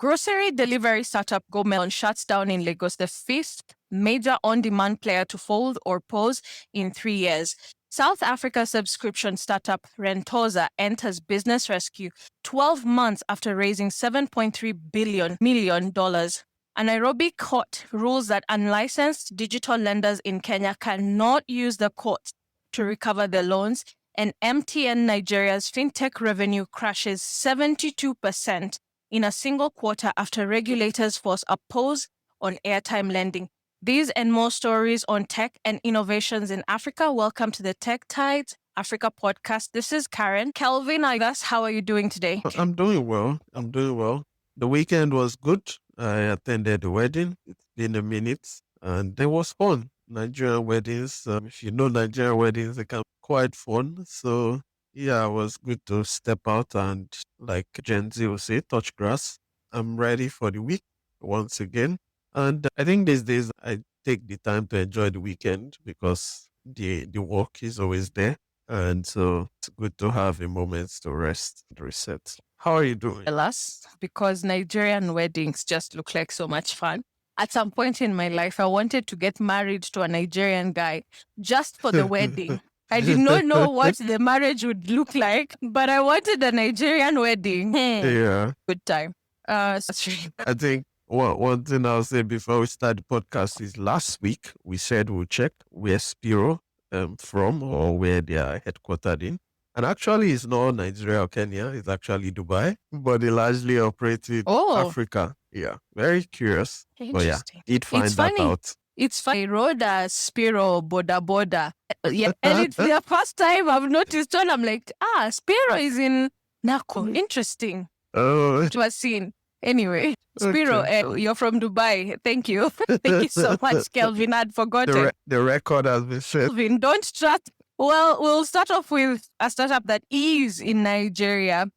Grocery delivery startup GoLemon shuts down in Lagos, the fifth major on-demand player to fold or pause in 3 years. South Africa subscription startup Rentosa enters business rescue 12 months after raising $7.3 million. A Nairobi court rules that unlicensed digital lenders in Kenya cannot use the courts to recover their loans, and MTN Nigeria's fintech revenue crashes 72% in a single quarter after regulators force a pause on airtime lending. These and more stories on tech and innovations in Africa. Welcome to the Tech Tides Africa podcast. This is Karen. Kelvin, I guess, how are you doing today? I'm doing well. The weekend was good. I attended a wedding. It's been a minute and it was fun. Nigerian weddings, if you know Nigerian weddings, they can be quite fun. So yeah, it was good to step out and, like Gen Z will say, touch grass. I'm ready for the week once again. And I think these days I take the time to enjoy the weekend because the work is always there. And so it's good to have a moment to rest and reset. How are you doing? Alas, because Nigerian weddings just look like so much fun. At some point in my life, I wanted to get married to a Nigerian guy just for the wedding. I did not know what the marriage would look like, but I wanted a Nigerian wedding. Yeah. Good time. I think one thing I'll say before we start the podcast is last week we said we'll check where Spiro from or where they are headquartered in. And actually, it's not Nigeria or Kenya. It's actually Dubai, but they largely operate in Africa. Yeah, very curious. But yeah, did find that out. It's funny. I rode a Spiro Boda. Yeah, and it's the first time I've noticed one. I'm like, Spiro is in Nako. Interesting. Oh, It was seen. Anyway, Spiro, you're from Dubai. Thank you. Thank you so much, Kelvin. I'd forgotten. The record has been set. Kelvin, don't trust. Well, we'll start off with a startup that is in Nigeria.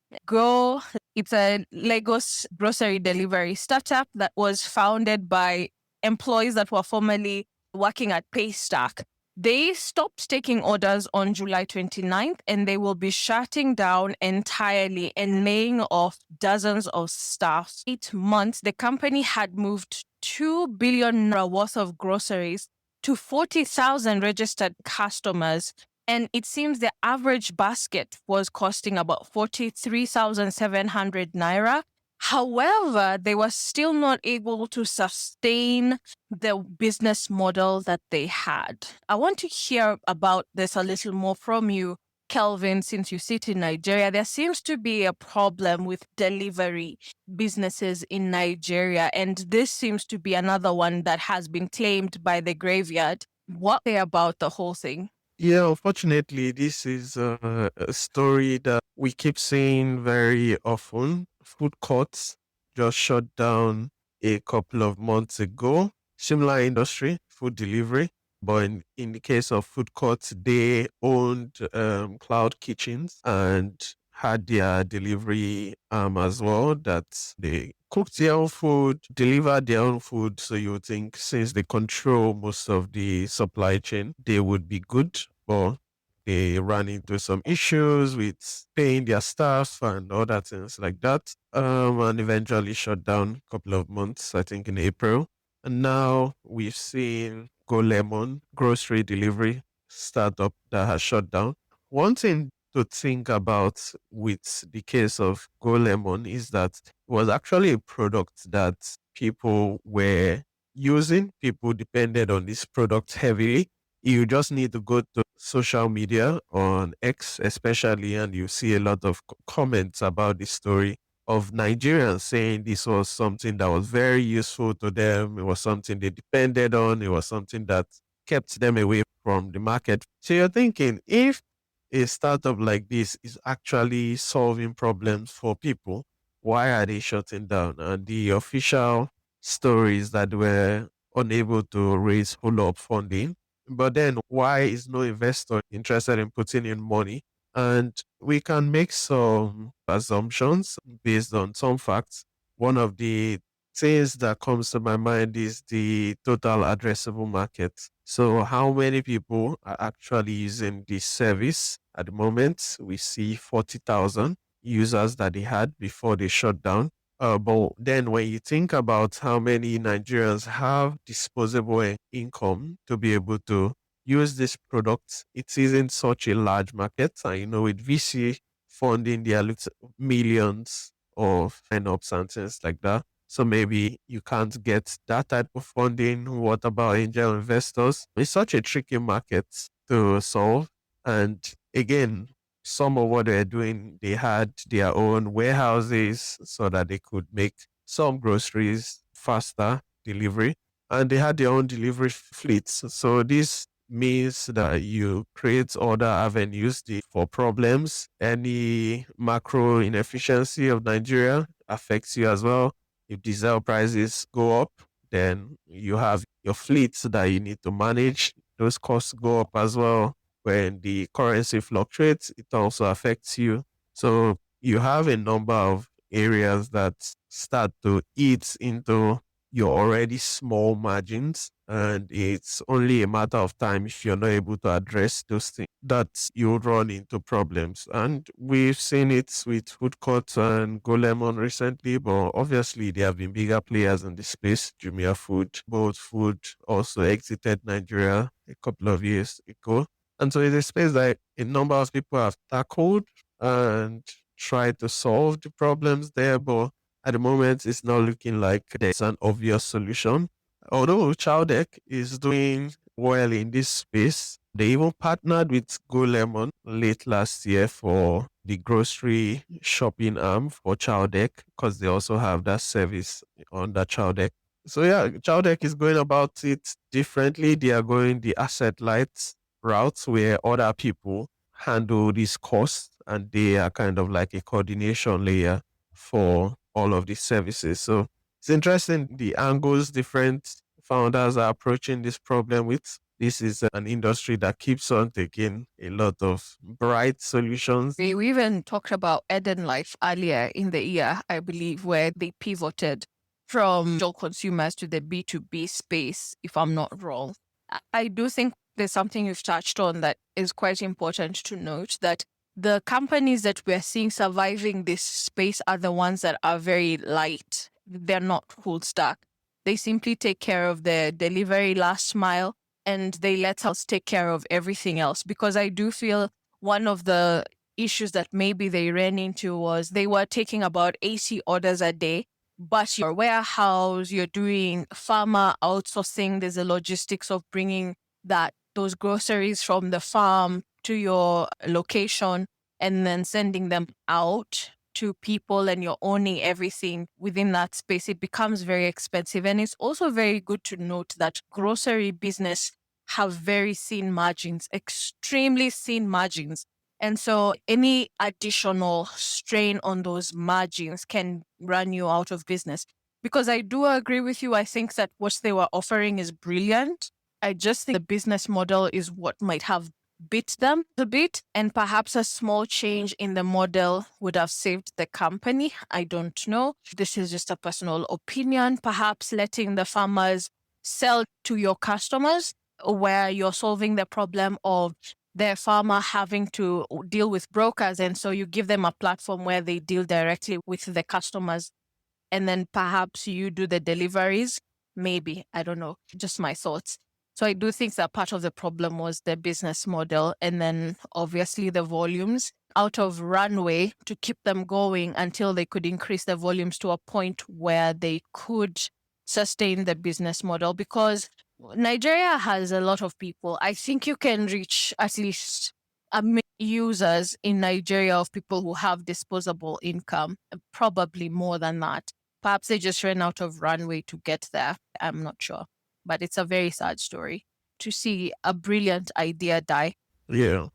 It's a Lagos grocery delivery startup that was founded by employees that were formerly working at Paystack. They stopped taking orders on July 29th, and they will be shutting down entirely and laying off dozens of staff. 8 months, the company had moved 2 billion naira worth of groceries to 40,000 registered customers. And it seems the average basket was costing about 43,700 naira. However, they were still not able to sustain the business model that they had. I want to hear about this a little more from you, Kelvin, since you sit in Nigeria. There seems to be a problem with delivery businesses in Nigeria, and this seems to be another one that has been claimed by the graveyard. What say about the whole thing? Yeah, unfortunately, this is a story that we keep seeing very often. Food courts just shut down a couple of months ago. Similar industry, food delivery. But in the case of food courts, they owned cloud kitchens and had their delivery arm as well, that they cooked their own food, delivered their own food. So you would think since they control most of the supply chain, they would be good. But they ran into some issues with paying their staff and other things like that. And eventually shut down a couple of months, I think in April. And now we've seen GoLemon, grocery delivery startup that has shut down. One thing to think about with the case of GoLemon is that it was actually a product that people were using. People depended on this product heavily. You just need to go to social media on X especially, and you see a lot of comments about this story of Nigerians saying this was something that was very useful to them. It was something they depended on. It was something that kept them away from the market. So you're thinking, if a startup like this is actually solving problems for people, why are they shutting down? And the official story is that we're unable to raise follow-up funding. But then why is no investor interested in putting in money? And we can make some assumptions based on some facts. One of the things that comes to my mind is the total addressable market. So how many people are actually using this service? At the moment, we see 40,000 users that they had before they shut down. But then when you think about how many Nigerians have disposable income to be able to use this product, it isn't such a large market. And with VC funding, there are millions of sign-ups and things like that. So maybe you can't get that type of funding. What about angel investors? It's such a tricky market to solve. And again, some of what they're doing, they had their own warehouses so that they could make some groceries faster delivery, and they had their own delivery fleets. So this means that you create other avenues for problems. Any macro inefficiency of Nigeria affects you as well. If diesel prices go up, then you have your fleets that you need to manage. Those costs go up as well. When the currency fluctuates, it also affects you. So you have a number of areas that start to eat into your already small margins. And it's only a matter of time if you're not able to address those things that you'll run into problems. And we've seen it with FoodCourt and GoLemon recently, but obviously there have been bigger players in this space. Jumia Food, Bolt Food also exited Nigeria a couple of years ago. And so it's a space that a number of people have tackled and tried to solve the problems there, but at the moment it's not looking like there's an obvious solution. Although Chowdeck is doing well in this space, they even partnered with GoLemon late last year for the grocery shopping arm for Chowdeck, because they also have that service on the Chowdeck. So yeah, Chowdeck is going about it differently. They are going the asset light routes where other people handle these costs, and they are kind of like a coordination layer for all of these services. So it's interesting the angles different founders are approaching this problem with. This is an industry that keeps on taking a lot of bright solutions. We even talked about Eden Life earlier in the year, I believe, where they pivoted from individual consumers to the B2B space, if I'm not wrong. I do think there's something you've touched on that is quite important to note, that the companies that we're seeing surviving this space are the ones that are very light. They're not full stack. They simply take care of the delivery last mile, and they let us take care of everything else. Because I do feel one of the issues that maybe they ran into was they were taking about 80 orders a day, but your warehouse, you're doing farmer outsourcing, there's a logistics of bringing those groceries from the farm to your location and then sending them out to people, and you're owning everything within that space. It becomes very expensive. And it's also very good to note that grocery business have very thin margins, extremely thin margins. And so any additional strain on those margins can run you out of business. Because I do agree with you. I think that what they were offering is brilliant. I just think the business model is what might have bit them a bit, and perhaps a small change in the model would have saved the company. I don't know. This is just a personal opinion. Perhaps letting the farmers sell to your customers, where you're solving the problem of their farmer having to deal with brokers. And so you give them a platform where they deal directly with the customers. And then perhaps you do the deliveries. Maybe, I don't know, just my thoughts. So I do think that part of the problem was the business model, and then obviously the volumes out of runway to keep them going until they could increase the volumes to a point where they could sustain the business model. Because Nigeria has a lot of people. I think you can reach at least a million users in Nigeria of people who have disposable income, probably more than that. Perhaps they just ran out of runway to get there. I'm not sure. But it's a very sad story to see a brilliant idea die. Yeah.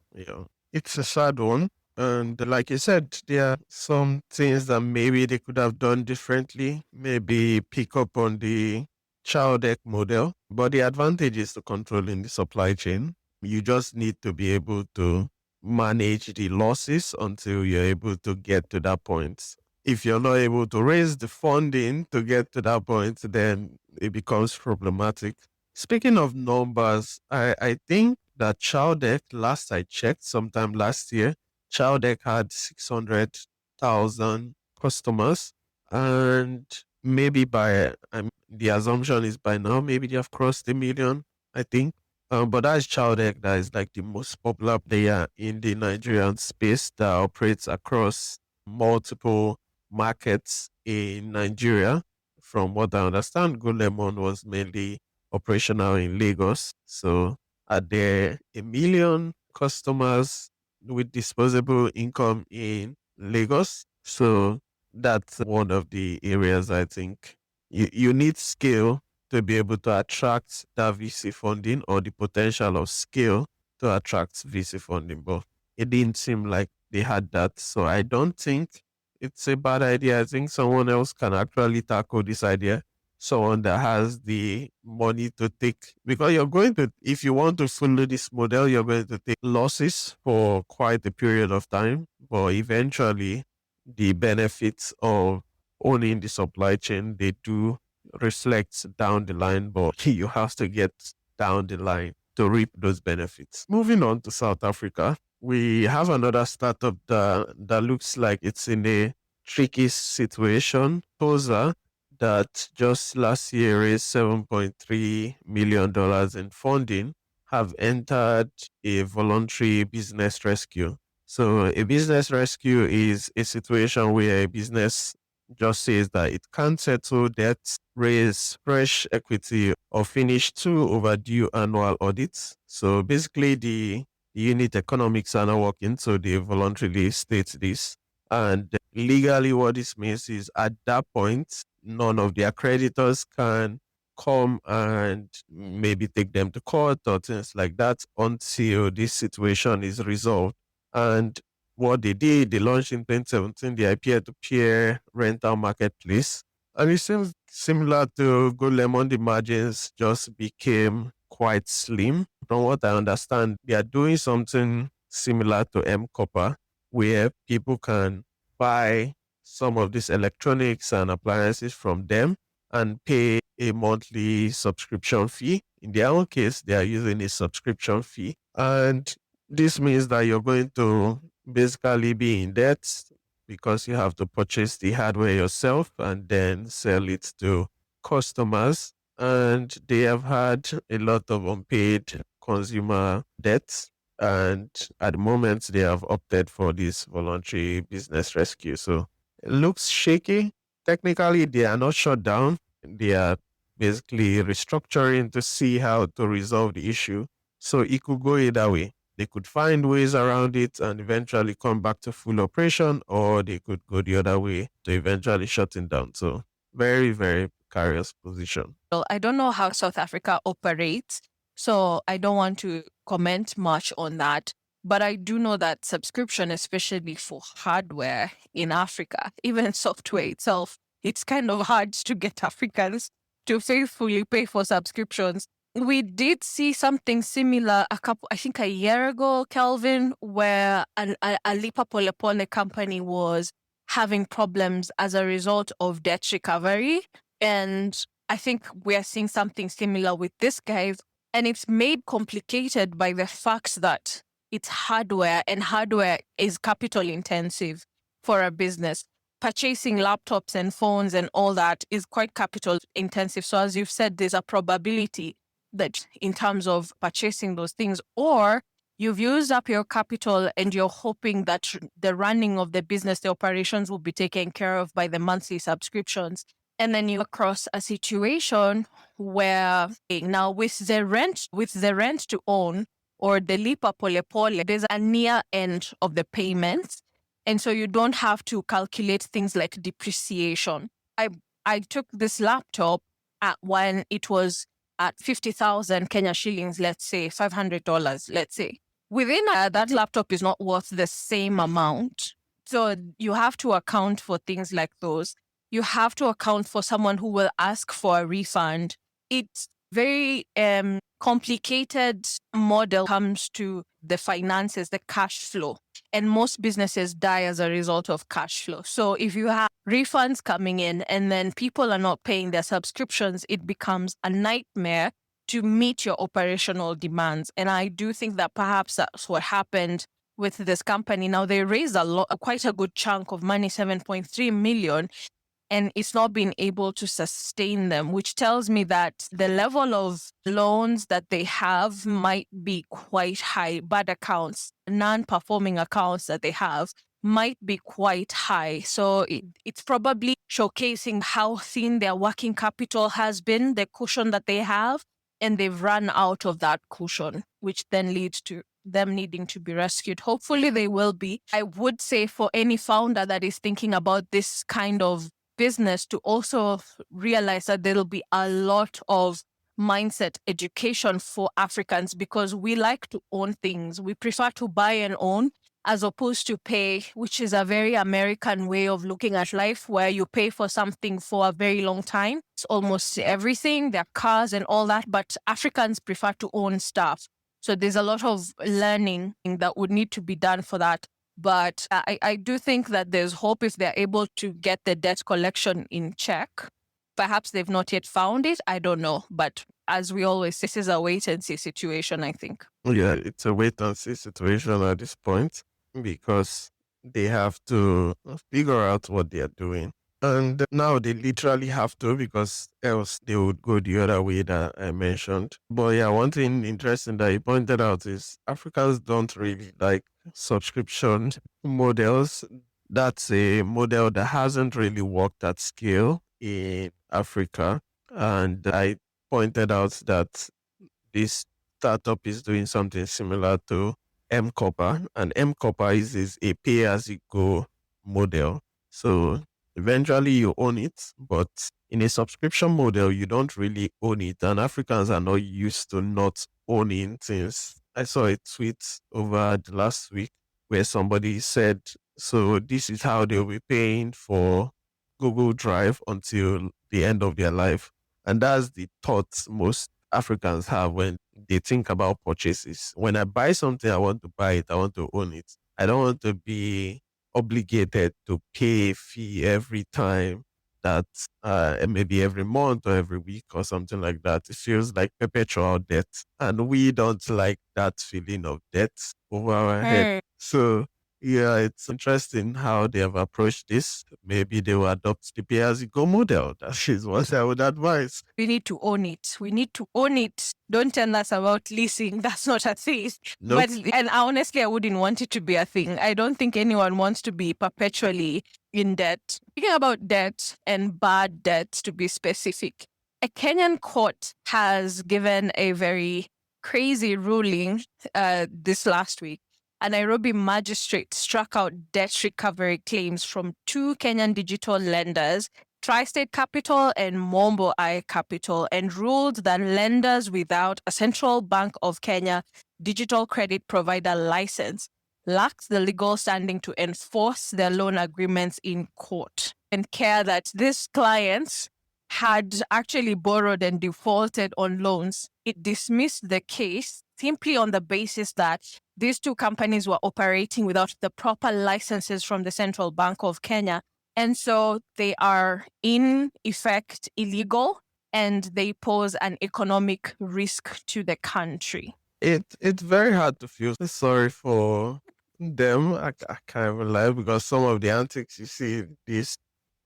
It's a sad one. And like you said, there are some things that maybe they could have done differently. Maybe pick up on the child deck model. But the advantage is to controlling the supply chain. You just need to be able to manage the losses until you're able to get to that point. If you're not able to raise the funding to get to that point, then it becomes problematic. Speaking of numbers, I think that Chowdeck, last I checked, sometime last year, Chowdeck had 600,000 customers. And maybe the assumption is by now, maybe they have crossed 1 million, I think. But that's Child Egg, that is like the most popular player in the Nigerian space that operates across multiple markets in Nigeria. From what I understand, GoLemon was mainly operational in Lagos. So are there 1 million customers with disposable income in Lagos? So that's one of the areas I think you need skill to be able to attract that VC funding, or the potential of skill to attract VC funding. But it didn't seem like they had that. So I don't think it's a bad idea. I think someone else can actually tackle this idea. Someone that has the money to take, because if you want to follow this model, you're going to take losses for quite a period of time. But eventually, the benefits of owning the supply chain, they do reflect down the line, but you have to get down the line to reap those benefits. Moving on to South Africa, we have another startup that looks like it's in a tricky situation. Toza, that just last year raised $7.3 million in funding, have entered a voluntary business rescue. So a business rescue is a situation where a business just says that it can't settle debts, raise fresh equity, or finish two overdue annual audits. So basically, the unit economics are not working, so they voluntarily state this. And legally, what this means is at that point, none of their creditors can come and maybe take them to court or things like that until this situation is resolved. And what they did, they launched in 2017 their peer-to-peer rental marketplace. And it seems similar to GoLemon. The margins just became quite slim. From what I understand, they are doing something similar to M-Copper, where people can buy some of these electronics and appliances from them and pay a monthly subscription fee. In their own case, they are using a subscription fee. And this means that you're going to basically be in debt because you have to purchase the hardware yourself and then sell it to customers. And they have had a lot of unpaid consumer debts. And at the moment, they have opted for this voluntary business rescue. So it looks shaky. Technically, they are not shut down. They are basically restructuring to see how to resolve the issue. So it could go either way. They could find ways around it and eventually come back to full operation, or they could go the other way to eventually shutting down. So very, very precarious position. Well, I don't know how South Africa operates, so I don't want to comment much on that. But I do know that subscription, especially for hardware in Africa, even software itself, it's kind of hard to get Africans to faithfully pay for subscriptions. We did see something similar I think a year ago, Kelvin, where a Lipa Polepole company was having problems as a result of debt recovery. And I think we're seeing something similar with this guys. And it's made complicated by the fact that it's hardware, and hardware is capital intensive for a business. Purchasing laptops and phones and all that is quite capital intensive. So as you've said, there's a probability that in terms of purchasing those things, or you've used up your capital and you're hoping that the running of the business, the operations will be taken care of by the monthly subscriptions. And then you across a situation where now with the rent to own or the Lipa Polepole, there's a near end of the payments. And so you don't have to calculate things like depreciation. I took this laptop when it was at 50,000 Kenya shillings, let's say $500, let's say. Within that laptop is not worth the same amount. So you have to account for things like those. You have to account for someone who will ask for a refund. It's very complicated model comes to the finances, the cash flow. And most businesses die as a result of cash flow. So if you have refunds coming in and then people are not paying their subscriptions, it becomes a nightmare to meet your operational demands. And I do think that perhaps that's what happened with this company. Now they raised quite a good chunk of money, 7.3 million. and it's not been able to sustain them, which tells me that the level of loans that they have might be quite high. Bad accounts, non-performing accounts that they have might be quite high. So it's probably showcasing how thin their working capital has been, the cushion that they have, and they've run out of that cushion, which then leads to them needing to be rescued. Hopefully they will be. I would say for any founder that is thinking about this kind of business to also realize that there'll be a lot of mindset education for Africans, because we like to own things. We prefer to buy and own as opposed to pay, which is a very American way of looking at life, where you pay for something for a very long time. It's almost everything, their cars and all that, but Africans prefer to own stuff. So there's a lot of learning that would need to be done for that. But I do think that there's hope if they're able to get the debt collection in check. Perhaps they've not yet found it. I don't know. But as we always say, this is a wait and see situation, I think. Yeah, it's a wait and see situation at this point because they have to figure out what they are doing. And now they literally have to, because else they would go the other way that I mentioned. But yeah, one thing interesting that you pointed out is Africans don't really like subscription models. That's a model that hasn't really worked at scale in Africa. And I pointed out that this startup is doing something similar to M-Copper, and M-Copper is a pay-as-you-go model. So eventually you own it, but in a subscription model, you don't really own it. And Africans are not used to not owning things. I saw a tweet over the last week where somebody said, so this is how they'll be paying for Google Drive until the end of their life. And that's the thoughts most Africans have when they think about purchases. When I buy something, I want to buy it, I want to own it. I don't want to be obligated to pay a fee every time that maybe every month or every week or something like that. It feels like perpetual debt. And we don't like that feeling of debt over our head. So yeah, it's interesting how they have approached this. Maybe they will adopt the pay-as-you-go model. That is what I would advise. We need to own it. We need to own it. Don't tell us about leasing. That's not a thing. Nope. And honestly, I wouldn't want it to be a thing. I don't think anyone wants to be perpetually in debt. Speaking about debt and bad debt, to be specific, a Kenyan court has given a very crazy ruling this last week. A Nairobi magistrate struck out debt recovery claims from two Kenyan digital lenders, Tri-State Capital and Mombo I Capital, and ruled that lenders without a Central Bank of Kenya digital credit provider license lacked the legal standing to enforce their loan agreements in court, and care that these clients had actually borrowed and defaulted on loans. It dismissed the case simply on the basis that these two companies were operating without the proper licenses from the Central Bank of Kenya. And so they are in effect illegal, and they pose an economic risk to the country. It's very hard to feel sorry for them. I can't even lie, because some of the antics you see these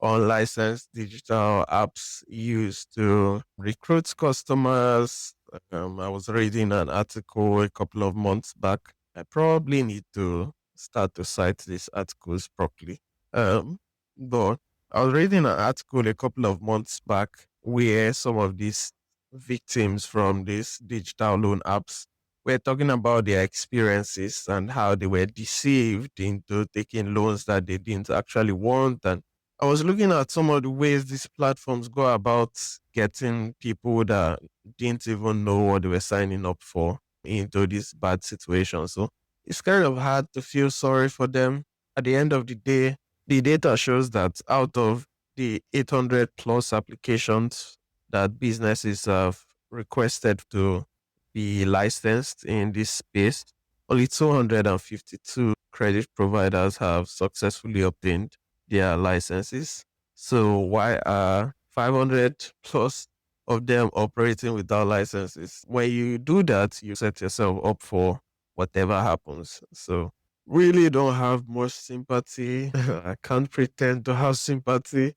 unlicensed digital apps use to recruit customers. I was reading an article a couple of months back. I probably need to start to cite these articles properly. But I was reading an article a couple of months back where some of these victims from these digital loan apps were talking about their experiences and how they were deceived into taking loans that they didn't actually want. And I was looking at some of the ways these platforms go about getting people that didn't even know what they were signing up for into this bad situation. So it's kind of hard to feel sorry for them. At the end of the day, the data shows that out of the 800 plus applications that businesses have requested to be licensed in this space, only 252 credit providers have successfully obtained their licenses. So why are 500 plus of them operating without licenses? When you do that, you set yourself up for whatever happens. So really don't have much sympathy. I can't pretend to have sympathy.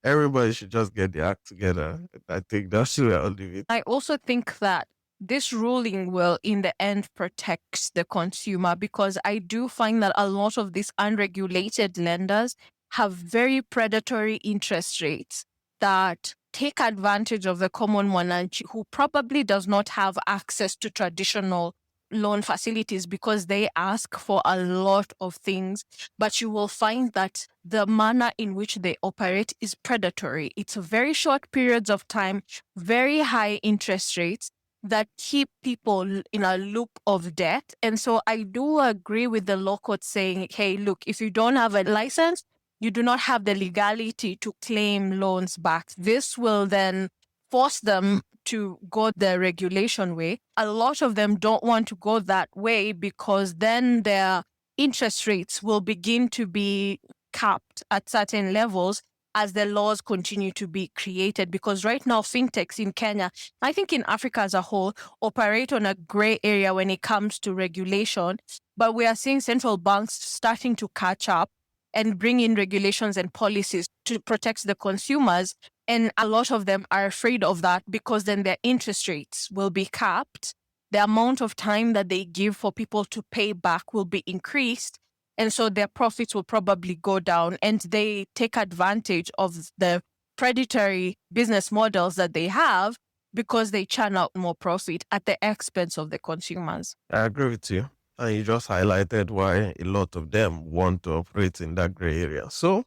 Everybody should just get the act together. I think that's where I'll leave it. I also think that this ruling will, in the end, protect the consumer, because I do find that a lot of these unregulated lenders have very predatory interest rates that take advantage of the common mwananchi who probably does not have access to traditional loan facilities, because they ask for a lot of things. But you will find that the manner in which they operate is predatory. It's very short periods of time, very high interest rates that keep people in a loop of debt. And so I do agree with the law court saying, hey, look, if you don't have a license, you do not have the legality to claim loans back. This will then force them to go the regulation way. A lot of them don't want to go that way, because then their interest rates will begin to be capped at certain levels as the laws continue to be created. Because right now, fintechs in Kenya, I think in Africa as a whole, operate on a gray area when it comes to regulation. But we are seeing central banks starting to catch up and bring in regulations and policies to protect the consumers. And a lot of them are afraid of that, because then their interest rates will be capped. The amount of time that they give for people to pay back will be increased. And so their profits will probably go down, and they take advantage of the predatory business models that they have, because they churn out more profit at the expense of the consumers. I agree with you. And you just highlighted why a lot of them want to operate in that gray area. So,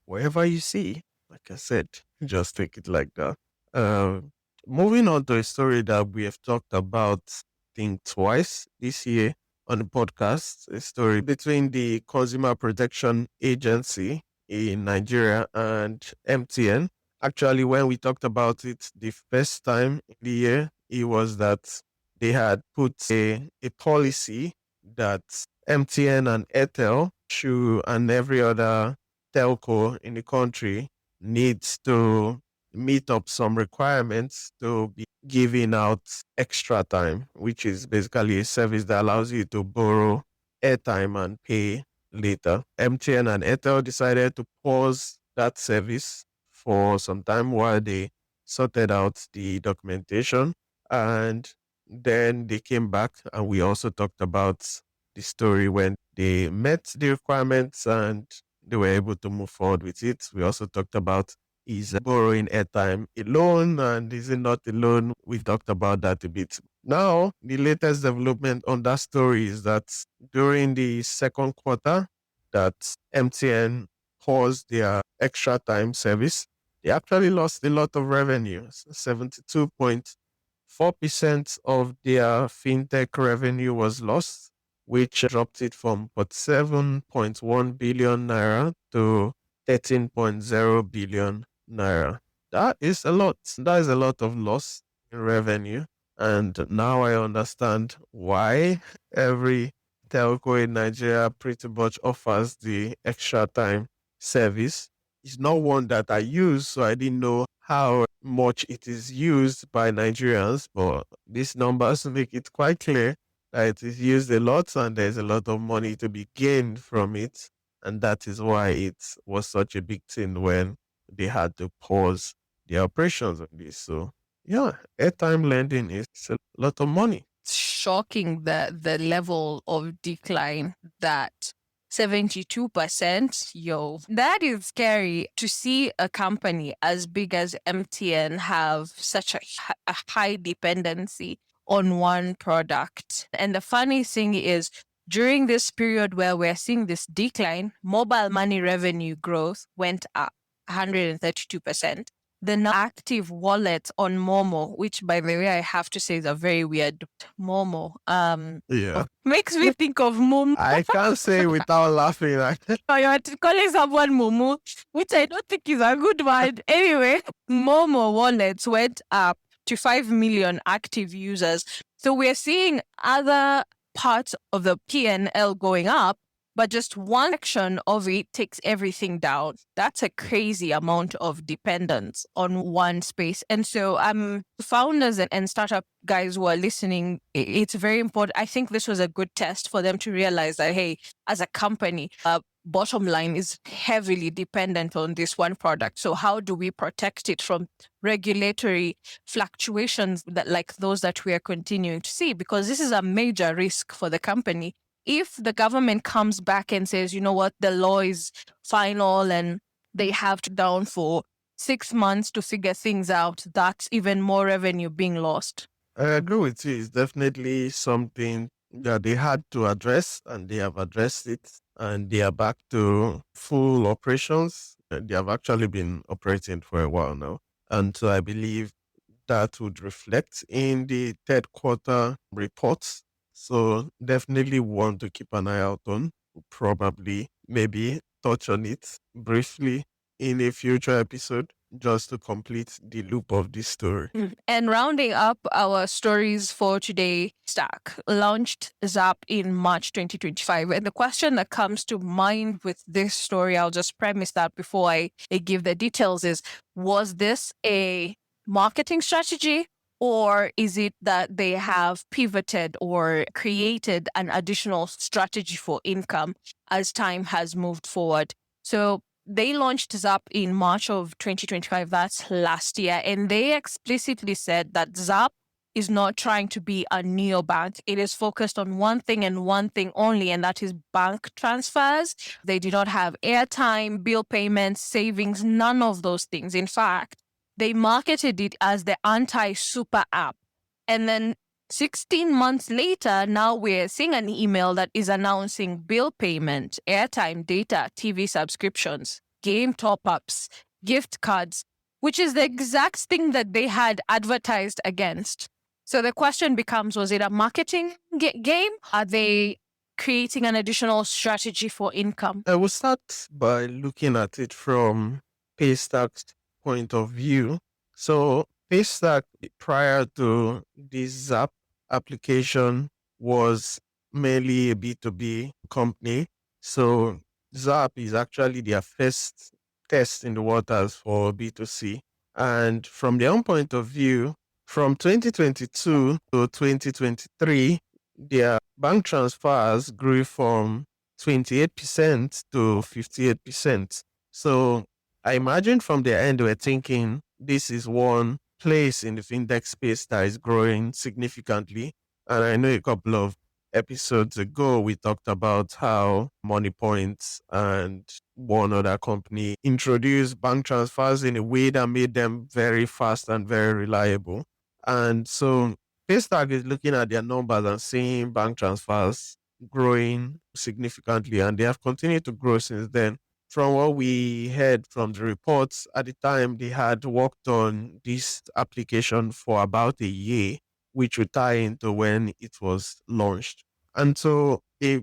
wherever you see, like I said, just take it like that. Moving on to a story that we have talked about, I think, twice this year on the podcast, a story between the Consumer Protection Agency in Nigeria and MTN. Actually, when we talked about it the first time in the year, it was that they had put a policy that MTN and Airtel should, and every other telco in the country needs to meet up some requirements to be giving out extra time, which is basically a service that allows you to borrow airtime and pay later. MTN and Airtel decided to pause that service for some time while they sorted out the documentation, and then they came back, and we also talked about the story when they met the requirements and they were able to move forward with it. We also talked about, is borrowing airtime a loan and is it not a loan? We talked about that a bit. Now, the latest development on that story is that during the second quarter that MTN paused their extra time service, they actually lost a lot of revenue. 72.4% of their fintech revenue was lost, which dropped it from 47.1 billion naira to 13.0 billion naira. That is a lot. That is a lot of loss in revenue. And now I understand why every telco in Nigeria pretty much offers the extra time service. It's not one that I use, so I didn't know how much it is used by Nigerians, but these numbers make it quite clear that it is used a lot and there's a lot of money to be gained from it. And that is why it was such a big thing when they had to pause their operations on this. So, yeah, airtime lending is a lot of money. It's shocking the level of decline that 72%. That is scary to see a company as big as MTN have such a high dependency on one product. And the funny thing is, during this period where we're seeing this decline, mobile money revenue growth went up 132%. The active wallets on Momo, which by the way I have to say is a very weird Momo. Yeah. Makes me think of Momo. I can't say without laughing. You're calling someone Momo, which I don't think is a good word. Anyway, Momo wallets went up to 5 million active users. So we're seeing other parts of the P&L going up, but just one section of it takes everything down. That's a crazy amount of dependence on one space. And so founders and startup guys who are listening, it's very important. I think this was a good test for them to realize that, hey, as a company, bottom line is heavily dependent on this one product. So how do we protect it from regulatory fluctuations that like those that we are continuing to see? Because this is a major risk for the company. If the government comes back and says, you know what, the law is final and they have to down for 6 months to figure things out, that's even more revenue being lost. I agree with you. It's definitely something that they had to address, and they have addressed it, and they are back to full operations. They have actually been operating for a while now. And so I believe that would reflect in the third quarter reports. So definitely want to keep an eye out on, probably maybe touch on it briefly in a future episode just to complete the loop of this story. And rounding up our stories for today, Stack launched Zap in March 2025. And the question that comes to mind with this story, I'll just premise that before I give the details, is was this a marketing strategy? Or is it that they have pivoted or created an additional strategy for income as time has moved forward? So they launched Zap in March of 2025. That's last year. And they explicitly said that Zap is not trying to be a neobank. It is focused on one thing and one thing only, and that is bank transfers. They do not have airtime, bill payments, savings, none of those things. In fact, they marketed it as the anti-super app. And then 16 months later, now we're seeing an email that is announcing bill payment, airtime, data, TV subscriptions, game top-ups, gift cards, which is the exact thing that they had advertised against. So the question becomes, was it a marketing game? Are they creating an additional strategy for income? I will start by looking at it from Paystack's point of view. So Paystack, prior to this Zap application, was mainly a B2B company. So Zap is actually their first test in the waters for B2C. And from their own point of view, from 2022 to 2023, their bank transfers grew from 28% to 58%. So I imagine from their end, we're thinking this is one place in the fintech space that is growing significantly. And I know a couple of episodes ago, we talked about how MoneyPoint and one other company introduced bank transfers in a way that made them very fast and very reliable. And so Paystack is looking at their numbers and seeing bank transfers growing significantly, and they have continued to grow since then. From what we heard from the reports, at the time they had worked on this application for about a year, which would tie into when it was launched. And so I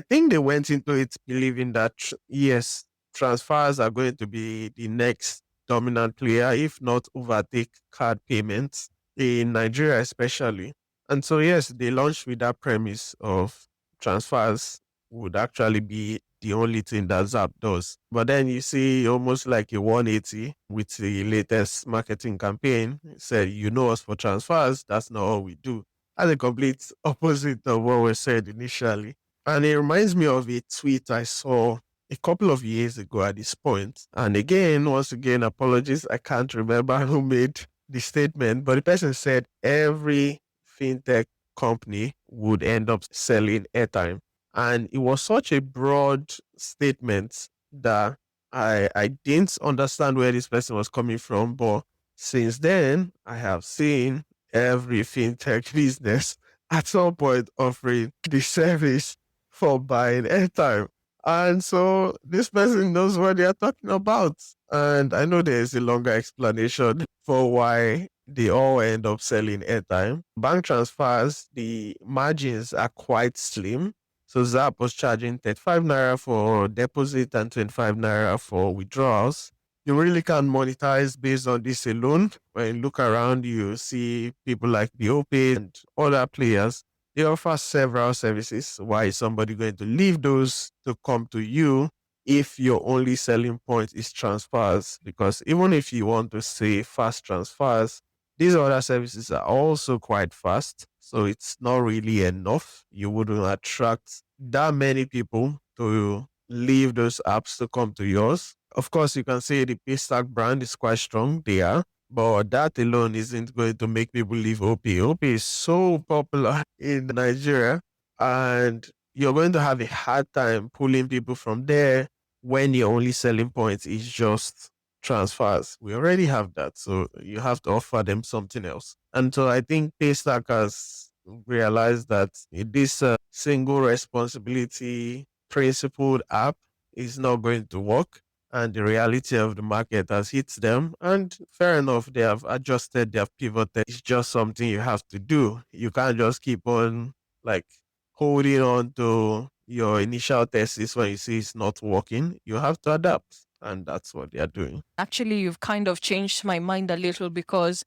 think they went into it believing that, yes, transfers are going to be the next dominant player, if not overtake card payments in Nigeria, especially. And so, yes, they launched with that premise of transfers would actually be the only thing that Zap does. But then you see almost like a 180 with the latest marketing campaign. It said, you know us for transfers, that's not all we do. That's a complete opposite of what was said initially. And it reminds me of a tweet I saw a couple of years ago at this point. And again, once again, apologies, I can't remember who made the statement, but the person said every fintech company would end up selling airtime. And it was such a broad statement that I didn't understand where this person was coming from. But since then, I have seen every fintech business at some point offering the service for buying airtime. And so this person knows what they are talking about. And I know there is a longer explanation for why they all end up selling airtime. Bank transfers, the margins are quite slim. So Zap was charging 35 naira for deposit and 25 naira for withdrawals. You really can't monetize based on this alone. When you look around, you see people like the Opay and other players They offer several services. Why is somebody going to leave those to come to you if your only selling point is transfers? Because even if you want to say fast transfers, these other services are also quite fast. So it's not really enough. You wouldn't attract that many people to leave those apps to come to yours. Of course, you can say the Paystack brand is quite strong. They are. But that alone isn't going to make people leave OP. OP is so popular in Nigeria, and you're going to have a hard time pulling people from there when your only selling point is just transfers. We already have that, so you have to offer them something else. And so I think Paystack has realized that this single responsibility principled app is not going to work, and the reality of the market has hit them. And fair enough, they have adjusted, they have pivoted. It's just something you have to do. You can't just keep on like holding on to your initial thesis when you see it's not working. You have to adapt. And that's what they are doing. Actually, you've kind of changed my mind a little because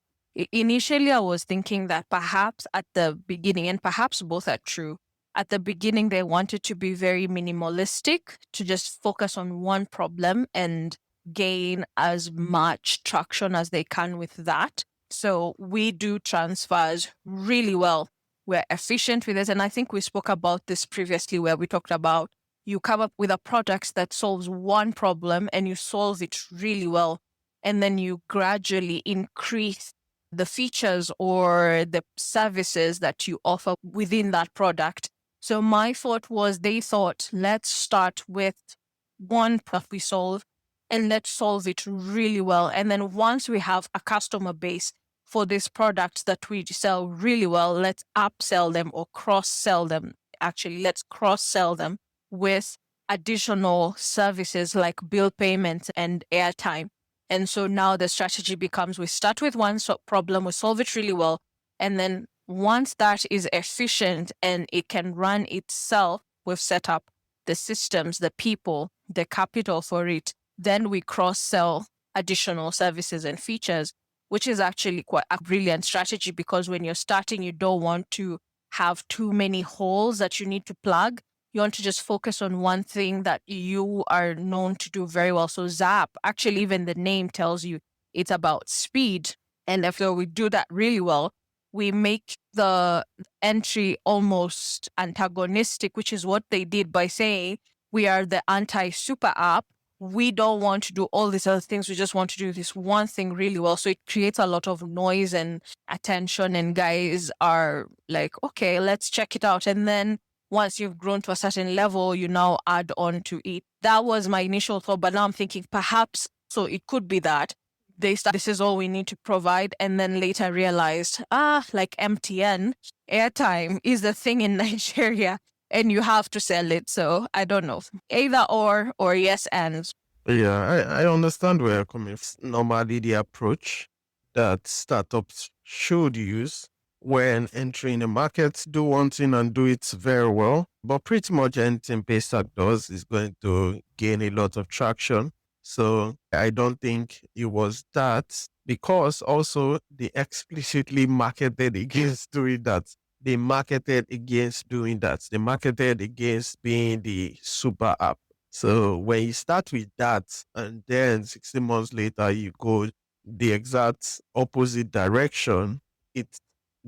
initially I was thinking that perhaps at the beginning, and perhaps both are true, at the beginning they wanted to be very minimalistic, to just focus on one problem and gain as much traction as they can with that. So we do transfers really well. We're efficient with it. And I think we spoke about this previously where we talked about you come up with a product that solves one problem and you solve it really well. And then you gradually increase the features or the services that you offer within that product. So my thought was they thought, let's start with one problem we solve and let's solve it really well. And then once we have a customer base for this product that we sell really well, let's upsell them or cross sell them. Actually, let's cross sell them with additional services like bill payment and airtime. And so now the strategy becomes we start with one problem, we solve it really well. And then once that is efficient and it can run itself, we've set up the systems, the people, the capital for it. Then we cross sell additional services and features, which is actually quite a brilliant strategy because when you're starting, you don't want to have too many holes that you need to plug. You want to just focus on one thing that you are known to do very well. So Zap, actually, even the name tells you it's about speed. And after we do that really well, we make the entry almost antagonistic, which is what they did by saying we are the anti-super app. We don't want to do all these other things. We just want to do this one thing really well. So it creates a lot of noise and attention, and guys are like, okay, let's check it out. And then once you've grown to a certain level, you now add on to it. That was my initial thought, but now I'm thinking perhaps, so it could be that they start, this is all we need to provide, and then later realized, like MTN, airtime is the thing in Nigeria, and you have to sell it. So I don't know, either or yes and. Yeah, I understand where you're coming from. Normally, the approach that startups should use when entering the market, do one thing and do it very well. But pretty much anything Paystack does is going to gain a lot of traction. So I don't think it was that, because also they explicitly marketed against doing that. They marketed against doing that. They marketed against being the super app. So when you start with that and then 16 months later you go the exact opposite direction, it's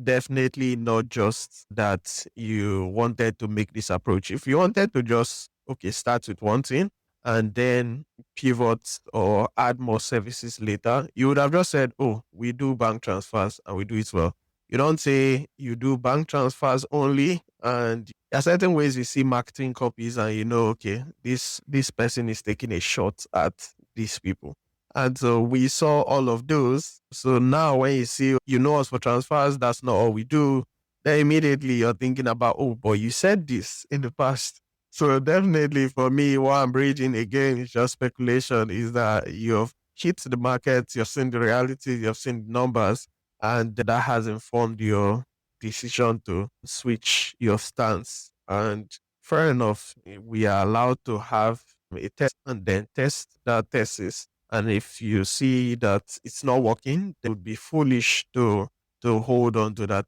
definitely not just that you wanted to make this approach. If you wanted to just, okay, start with one thing and then pivot or add more services later, you would have just said, oh, we do bank transfers and we do it well. You don't say you do bank transfers only, and there are certain ways you see marketing copies and you know, okay, this person is taking a shot at these people. And so we saw all of those. So now when you see, you know us for transfers, that's not all we do. Then immediately you're thinking about, oh boy, you said this in the past. So definitely for me, what I'm reading again is just speculation, is that you've hit the market, you've seen the reality, you've seen the numbers, and that has informed your decision to switch your stance. And fair enough, we are allowed to have a test and then test that thesis. And if you see that it's not working, it would be foolish to to hold on to that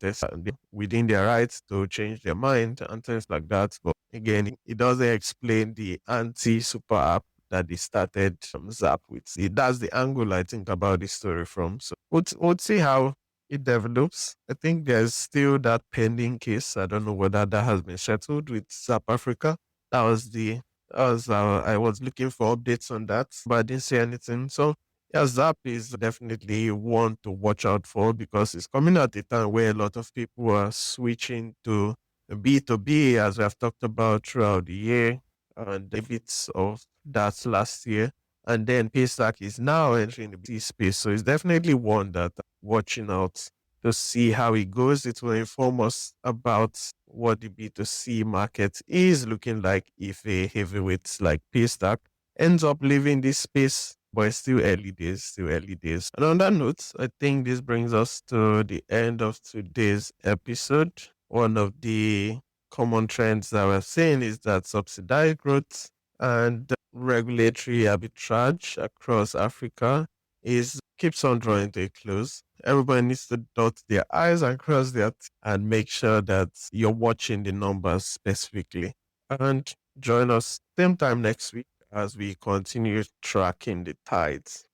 within their rights to change their mind and things like that. But again, it doesn't explain the anti-super app that they started Zap with. That's the angle I think about this story from. So we'll see how it develops. I think there's still that pending case. I don't know whether that has been settled with Zap Africa. That was the I was looking for updates on that, but I didn't see anything. So yeah, Zap is definitely one to watch out for because it's coming at a time where a lot of people are switching to B2B, as we have talked about throughout the year, and the bits of that last year. And then Paystack is now entering the B space. So it's definitely one that I'm watching out to see how it goes. It will inform us about what the B2C market is looking like if a heavyweight like Paystack ends up leaving this space, but it's still early days, still early days. And on that note, I think this brings us to the end of today's episode. One of the common trends that we're seeing is that subsidized growth and regulatory arbitrage across Africa is keeps on drawing to a close. Everybody needs to dot their I's and cross their T's and make sure that you're watching the numbers specifically. And join us same time next week as we continue tracking the tides.